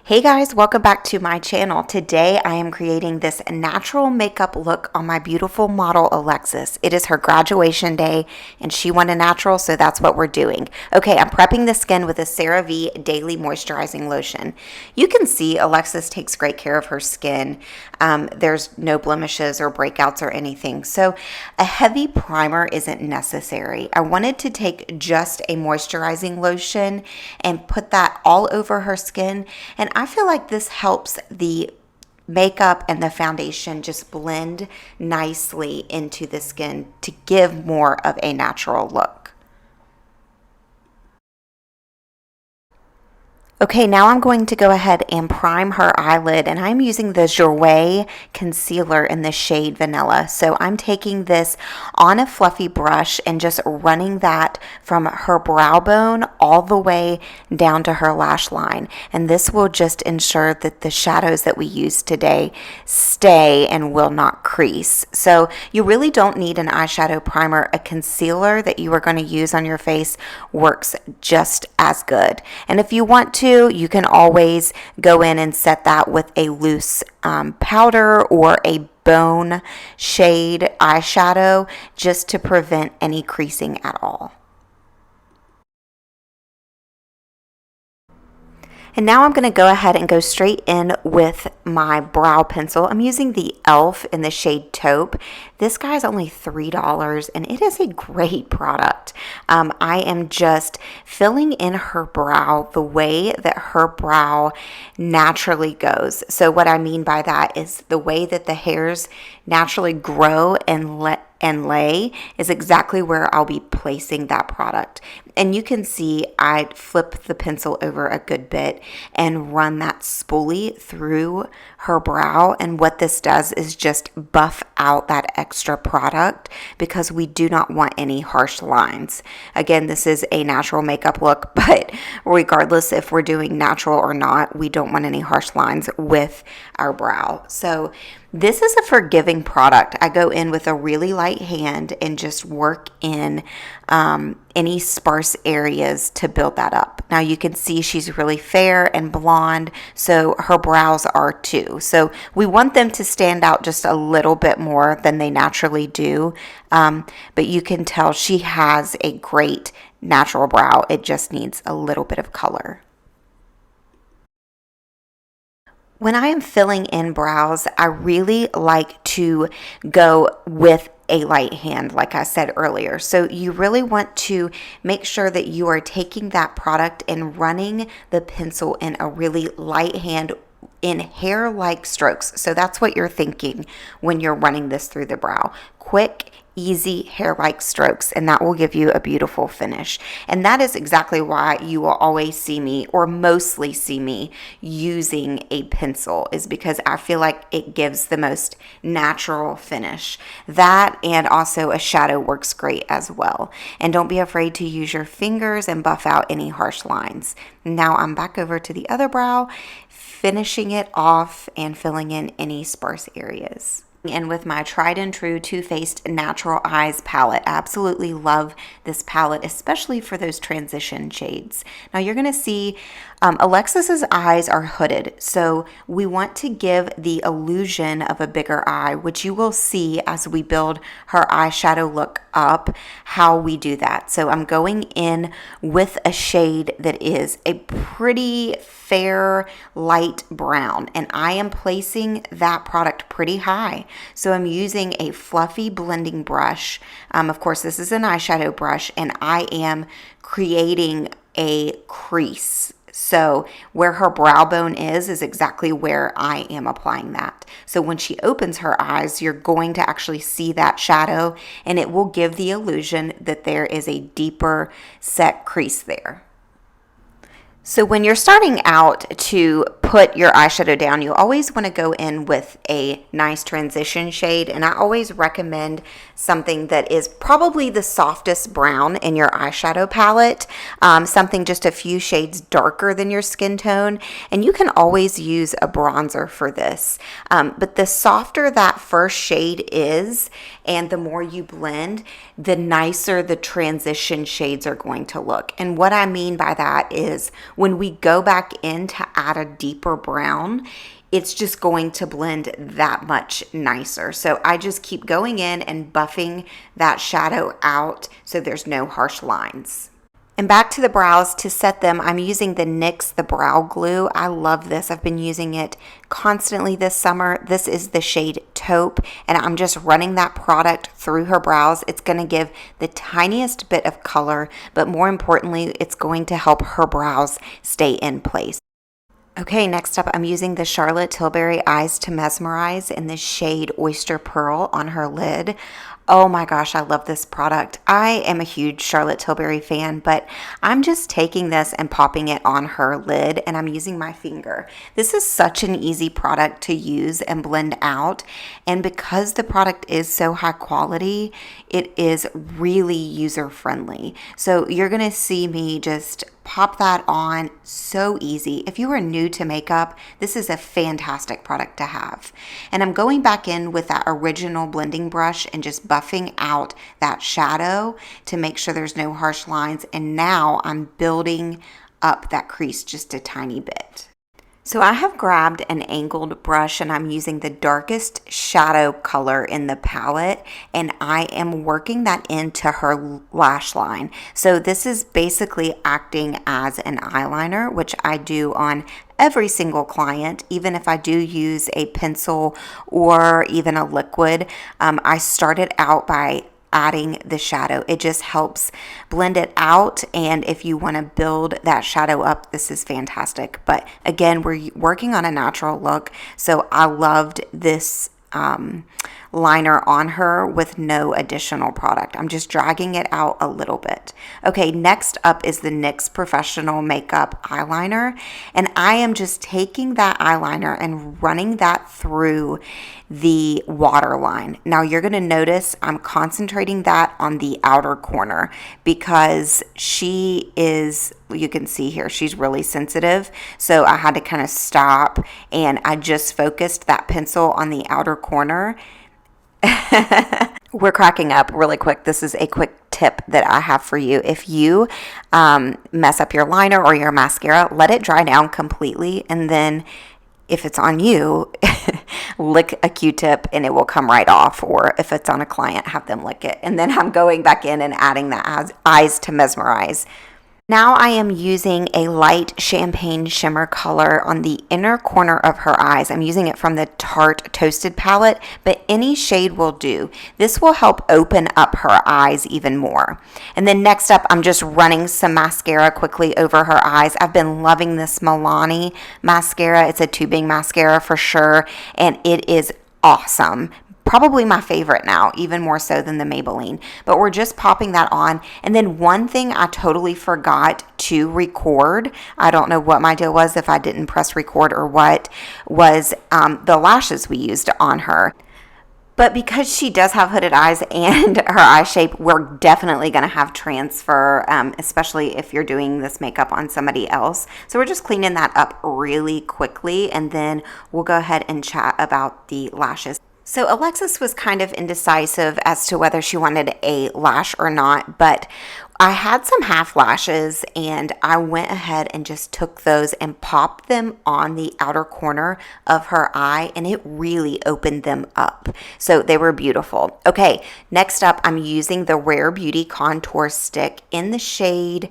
Hey guys, welcome back to my channel. Today I am creating this natural makeup look on my beautiful model Alexis. It is her graduation day and she wanted natural, so that's what we're doing. Okay, I'm prepping the skin with a CeraVe Daily Moisturizing Lotion. You can see Alexis takes great care of her skin. There's no blemishes or breakouts or anything, so a heavy primer isn't necessary. I wanted to take just a moisturizing lotion and put that all over her skin, and I feel like this helps the makeup and the foundation just blend nicely into the skin to give more of a natural look. Okay, now I'm going to go ahead and prime her eyelid, and I'm using the Jouer concealer in the shade Vanilla. So I'm taking this on a fluffy brush and just running that from her brow bone all the way down to her lash line. And this will just ensure that the shadows that we use today stay and will not crease. So you really don't need an eyeshadow primer. A concealer that you are going to use on your face works just as good. And if you want to, you can always go in and set that with a loose powder or a bone shade eyeshadow just to prevent any creasing at all. And now I'm going to go ahead and go straight in with my brow pencil. I'm using the e.l.f. in the shade Taupe. This guy's only $3 and it is a great product. I am just filling in her brow the way that her brow naturally goes. So what I mean by that is the way that the hairs naturally grow and lay is exactly where I'll be placing that product. And you can see I flip the pencil over a good bit and run that spoolie through her brow. And what this does is just buff out that extra product because we do not want any harsh lines. Again, this is a natural makeup look, but regardless if we're doing natural or not, we don't want any harsh lines with our brow. So this is a forgiving product. I go in with a really light hand and just work in any sparse areas to build that up. Now you can see she's really fair and blonde, so her brows are too. So we want them to stand out just a little bit more than they naturally do, but you can tell she has a great natural brow. It just needs a little bit of color. When I am filling in brows, I really like to go with a light hand, like I said earlier. So you really want to make sure that you are taking that product and running the pencil in a really light hand in hair-like strokes. So that's what you're thinking when you're running this through the brow. Quick, easy hair-like strokes, and that will give you a beautiful finish. And that is exactly why you will always see me, or mostly see me, using a pencil, is because I feel like it gives the most natural finish. That and also a shadow works great as well. And don't be afraid to use your fingers and buff out any harsh lines. Now I'm back over to the other brow, finishing it off and filling in any sparse areas. And with my tried and true Too Faced Natural Eyes palette. I absolutely love this palette, especially for those transition shades. Now you're going to see Alexis's eyes are hooded, so we want to give the illusion of a bigger eye, which you will see as we build her eyeshadow look up, how we do that. So I'm going in with a shade that is a pretty fair light brown, and I am placing that product pretty high. So I'm using a fluffy blending brush. Of course, this is an eyeshadow brush, and I am creating a crease. So where her brow bone is exactly where I am applying that. So when she opens her eyes, you're going to actually see that shadow, and it will give the illusion that there is a deeper set crease there. So when you're starting out to put your eyeshadow down, you always want to go in with a nice transition shade. And I always recommend something that is probably the softest brown in your eyeshadow palette, something just a few shades darker than your skin tone. And you can always use a bronzer for this. But the softer that first shade is, and the more you blend, the nicer the transition shades are going to look. And what I mean by that is when we go back in to add a deeper brown, it's just going to blend that much nicer. So I just keep going in and buffing that shadow out so there's no harsh lines. And back to the brows, to set them, I'm using the NYX, the brow glue. I love this. I've been using it constantly this summer. This is the shade Taupe, and I'm just running that product through her brows. It's going to give the tiniest bit of color, but more importantly, it's going to help her brows stay in place. Okay, next up, I'm using the Charlotte Tilbury Eyes to Mesmerize in the shade Oyster Pearl on her lid. Oh my gosh, I love this product. I am a huge Charlotte Tilbury fan, but I'm just taking this and popping it on her lid, and I'm using my finger. This is such an easy product to use and blend out, and because the product is so high quality, it is really user friendly. So you're gonna see me just pop that on, so easy. If you are new to makeup, this is a fantastic product to have. And I'm going back in with that original blending brush and just buffing out that shadow to make sure there's no harsh lines. And now I'm building up that crease just a tiny bit. So I have grabbed an angled brush and I'm using the darkest shadow color in the palette, and I am working that into her lash line. So this is basically acting as an eyeliner, which I do on every single client. Even if I do use a pencil or even a liquid, I started out by adding the shadow. It just helps blend it out, and if you want to build that shadow up, this is fantastic. But again, we're working on a natural look, so I loved this liner on her with no additional product. I'm just dragging it out a little bit. Okay, next up is the NYX Professional Makeup Eyeliner, and I am just taking that eyeliner and running that through the waterline. Now you're going to notice I'm concentrating that on the outer corner because she is, you can see here, she's really sensitive. So I had to kind of stop and I just focused that pencil on the outer corner. We're cracking up really quick. This is a quick tip that I have for you. If you mess up your liner or your mascara, let it dry down completely, and then if it's on you, lick a Q-tip and it will come right off. Or if it's on a client, have them lick it. And then I'm going back in and adding the Eyes to Mesmerize. Now I am using a light champagne shimmer color on the inner corner of her eyes. I'm using it from the Tarte Toasted palette, but any shade will do. This will help open up her eyes even more. And then next up, I'm just running some mascara quickly over her eyes. I've been loving this Milani mascara. It's a tubing mascara for sure, and it is awesome. Probably my favorite now, even more so than the Maybelline. But we're just popping that on. And then one thing I totally forgot to record, I don't know what my deal was, if I didn't press record or what, was the lashes we used on her. But because she does have hooded eyes and her eye shape, we're definitely going to have transfer, especially if you're doing this makeup on somebody else. So we're just cleaning that up really quickly, and then we'll go ahead and chat about the lashes. So Alexis was kind of indecisive as to whether she wanted a lash or not, but I had some half lashes and I went ahead and just took those and popped them on the outer corner of her eye, and it really opened them up. So they were beautiful. Okay, next up, I'm using the Rare Beauty Contour Stick in the shade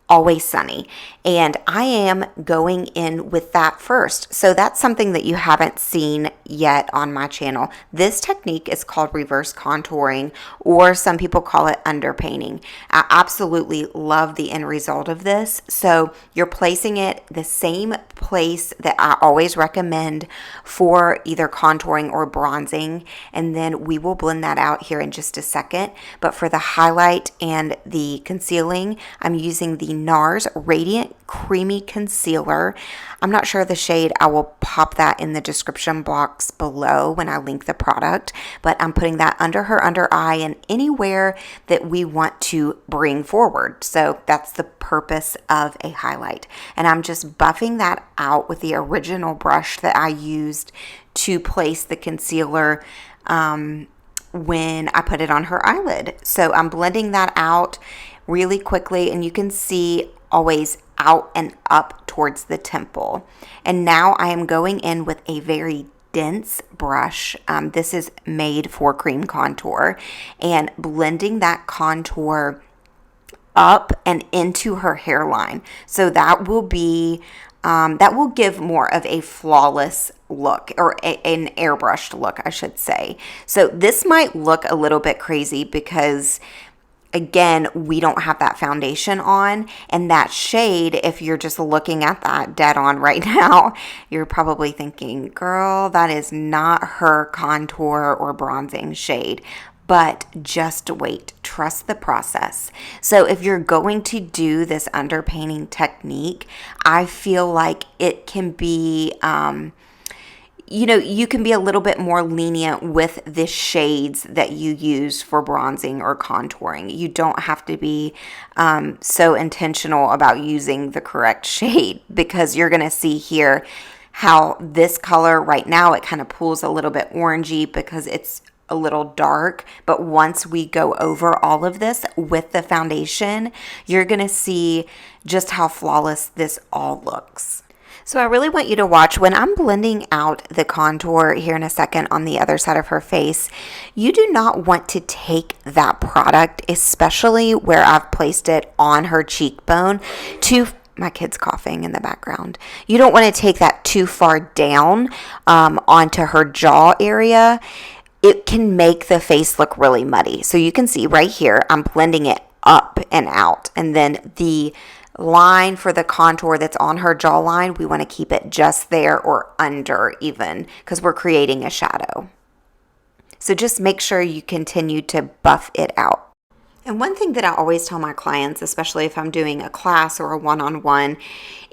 Always Sunny, and I am going in with that first. So that's something that you haven't seen yet on my channel. This technique is called reverse contouring, or some people call it underpainting. I absolutely love the end result of this. So you're placing it the same place that I always recommend for either contouring or bronzing, and then we will blend that out here in just a second. But for the highlight and the concealing, I'm using the NARS Radiant Creamy Concealer. I'm not sure of the shade. I will pop that in the description box below when I link the product, but I'm putting that under her under eye and anywhere that we want to bring forward. So that's the purpose of a highlight. And I'm just buffing that out with the original brush that I used to place the concealer when I put it on her eyelid. So I'm blending that out really quickly, and you can see always out and up towards the temple. And now I am going in with a very dense brush. This is made for cream contour, and blending that contour up and into her hairline. So that will be that will give more of a flawless look, or an airbrushed look, I should say. So this might look a little bit crazy because, again, we don't have that foundation on, and that shade, if you're just looking at that dead on right now, you're probably thinking, girl, that is not her contour or bronzing shade. But just wait, trust the process. So if you're going to do this underpainting technique, I feel like it can be, you can be a little bit more lenient with the shades that you use for bronzing or contouring. You don't have to be so intentional about using the correct shade, because you're going to see here how this color right now, it kind of pulls a little bit orangey because it's a little dark. But once we go over all of this with the foundation, you're going to see just how flawless this all looks. So I really want you to watch when I'm blending out the contour here in a second on the other side of her face. You do not want to take that product, especially where I've placed it on her cheekbone, my kid's coughing in the background. You don't want to take that too far down onto her jaw area. It can make the face look really muddy. So you can see right here, I'm blending it up and out. And then the line for the contour that's on her jawline, we want to keep it just there or under even, because we're creating a shadow. So just make sure you continue to buff it out. And one thing that I always tell my clients, especially if I'm doing a class or a one-on-one,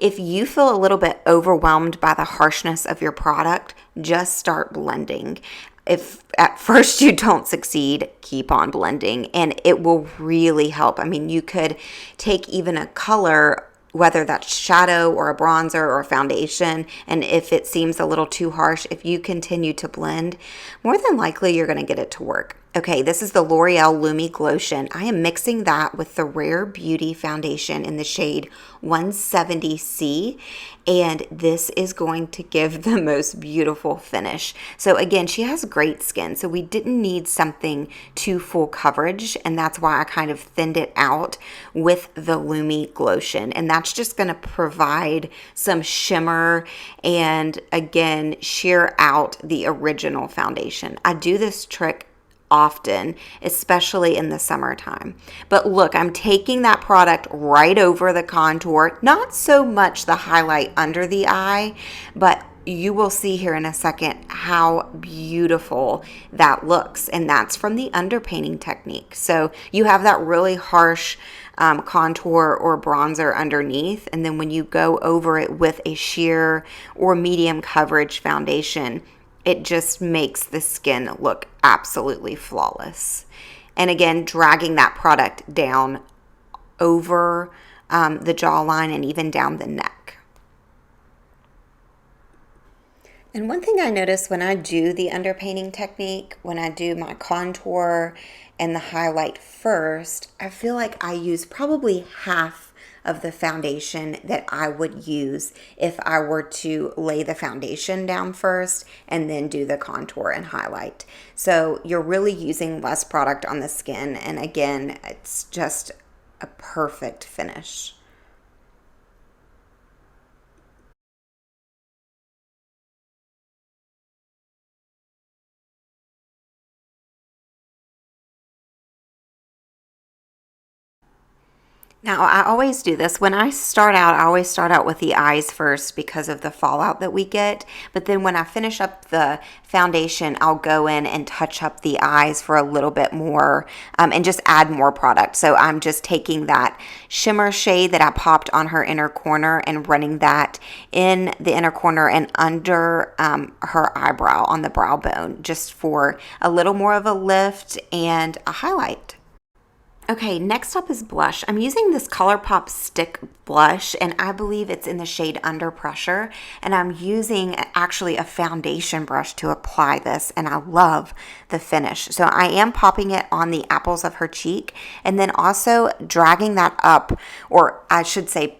if you feel a little bit overwhelmed by the harshness of your product, just start blending. If at first you don't succeed, keep on blending, and it will really help. I mean, you could take even a color, whether that's shadow or a bronzer or a foundation, and if it seems a little too harsh, if you continue to blend, more than likely you're going to get it to work. Okay, this is the L'Oreal Lumi Glotion. I am mixing that with the Rare Beauty foundation in the shade 170C, and this is going to give the most beautiful finish. So again, she has great skin, so we didn't need something too full coverage, and that's why I kind of thinned it out with the Lumi Glotion, and that's just going to provide some shimmer and, again, sheer out the original foundation. I do this trick often, especially in the summertime. But look, I'm taking that product right over the contour, not so much the highlight under the eye, but you will see here in a second how beautiful that looks. And that's from the underpainting technique. So you have that really harsh contour or bronzer underneath, and then when you go over it with a sheer or medium coverage foundation, it just makes the skin look absolutely flawless. And again, dragging that product down over the jawline and even down the neck. And one thing I notice when I do the underpainting technique, when I do my contour and the highlight first, I feel like I use probably half of the foundation that I would use if I were to lay the foundation down first and then do the contour and highlight. So you're really using less product on the skin, and again, it's just a perfect finish. Now, I always do this. When I start out, I always start out with the eyes first because of the fallout that we get. But then when I finish up the foundation, I'll go in and touch up the eyes for a little bit more and just add more product. So I'm just taking that shimmer shade that I popped on her inner corner and running that in the inner corner and under her eyebrow on the brow bone, just for a little more of a lift and a highlight. Okay, next up is blush. I'm using this ColourPop stick blush, and I believe it's in the shade Under Pressure, and I'm using actually a foundation brush to apply this, and I love the finish. So I am popping it on the apples of her cheek, and then also dragging that up, or I should say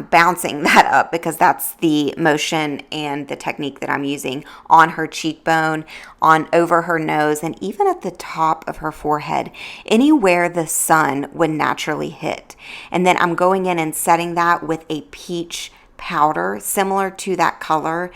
bouncing that up, because that's the motion and the technique that I'm using on her cheekbone, on over her nose, and even at the top of her forehead, anywhere the sun would naturally hit. And then I'm going in and setting that with a peach powder similar to that color,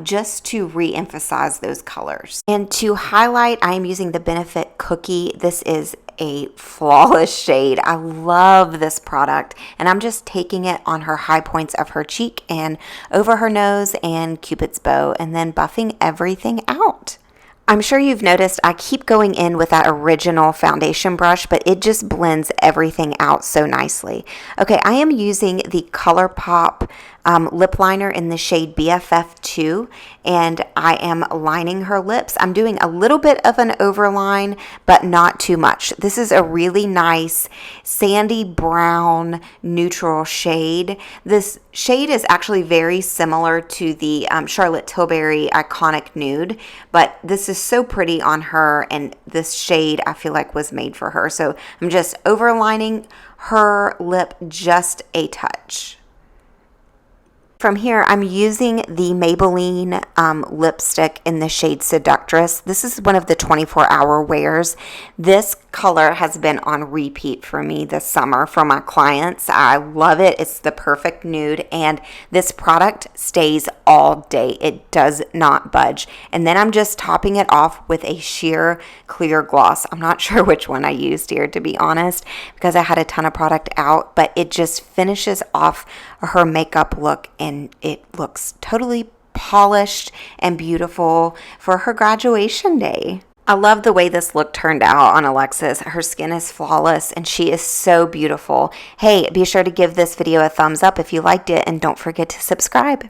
just to re-emphasize those colors. And to highlight, I am using the Benefit Cookie. This is a flawless shade. I love this product, and I'm just taking it on her high points of her cheek and over her nose and Cupid's bow, and then buffing everything out. I'm sure you've noticed I keep going in with that original foundation brush, but it just blends everything out so nicely. Okay, I am using the ColourPop lip liner in the shade BFF2, and I am lining her lips. I'm doing a little bit of an overline, but not too much. This is a really nice sandy brown neutral shade. This shade is actually very similar to the Charlotte Tilbury Iconic Nude, but this is so pretty on her, and this shade I feel like was made for her. So I'm just overlining her lip just a touch. From here, I'm using the Maybelline lipstick in the shade Seductress. This is one of the 24-hour wears. This color has been on repeat for me this summer for my clients. I love it. It's the perfect nude, and this product stays all day. It does not budge. And then I'm just topping it off with a sheer clear gloss. I'm not sure which one I used here, to be honest, because I had a ton of product out, but it just finishes off her makeup look, and it looks totally polished and beautiful for her graduation day. I love the way this look turned out on Alexis. Her skin is flawless, and she is so beautiful. Hey, be sure to give this video a thumbs up if you liked it, and don't forget to subscribe.